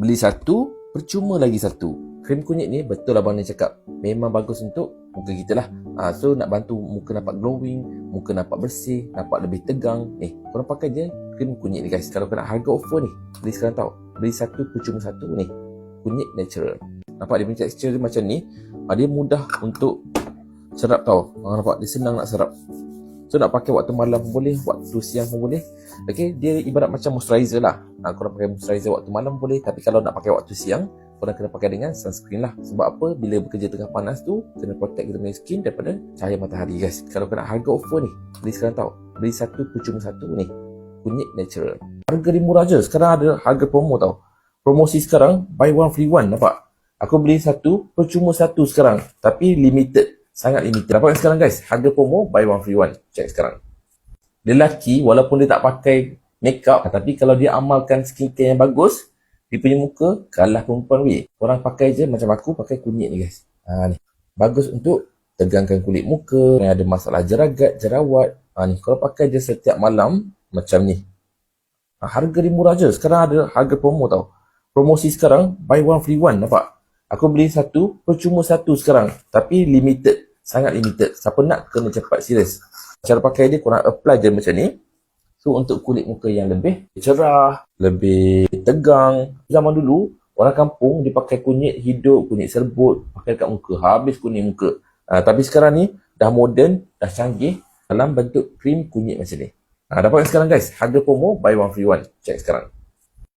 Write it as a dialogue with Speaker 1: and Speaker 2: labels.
Speaker 1: Beli satu, percuma lagi satu. Krim kunyit ni betul abang ni cakap, memang bagus untuk muka kita lah. So nak bantu muka nampak glowing, muka nampak bersih, nampak lebih tegang. Korang pakai je krim kunyit ni guys. Kalau kena harga offer ni, beli sekarang tau. Beli satu, percuma satu ni. Kunyit natural. Nampak dia punya tekstur dia macam ni. Dia mudah untuk serap tau. Nampak dia senang nak serap. So nak pakai waktu malam pun boleh, waktu siang pun boleh. Okay, dia ibarat macam moisturizer lah. Korang pakai moisturizer waktu malam boleh. Tapi kalau nak pakai waktu siang, korang kena pakai dengan sunscreen lah. Sebab apa? Bila bekerja tengah panas tu, kena protect kita punya skin daripada cahaya matahari guys. Kalau kena harga offer ni, beli sekarang tau. Beli satu, percuma satu ni. Kunyit natural. Harga dia murah je. Sekarang ada harga promo tau. Promosi sekarang, buy one free one. Nampak? Aku beli satu, percuma satu sekarang. Tapi limited. Sangat limited. Dapatkan sekarang guys. Harga promo buy one free one. Check sekarang. Lelaki walaupun dia tak pakai makeup, tapi kalau dia amalkan skincare yang bagus, dia punya muka kalah perempuan weh. Orang pakai je macam aku pakai kunyit ni guys. Ni. Bagus untuk tegangkan kulit muka, yang ada masalah jeragat, jerawat. Ni kalau pakai je setiap malam macam ni. Harga dia murah je. Sekarang ada harga promo tau. Promosi sekarang buy one free one. Nampak? Aku beli satu, percuma satu sekarang. Tapi limited. Sangat limited. Siapa nak kena cepat, serius. Cara pakai dia, korang apply je macam ni. So, untuk kulit muka yang lebih cerah, lebih tegang. Zaman dulu, orang kampung dia pakai kunyit hidup, kunyit serbut, pakai dekat muka. Habis kunyit muka. Tapi sekarang ni, dah moden, dah canggih dalam bentuk krim kunyit macam ni. Dapatkan sekarang guys. Harga promo, buy one free one. Check sekarang.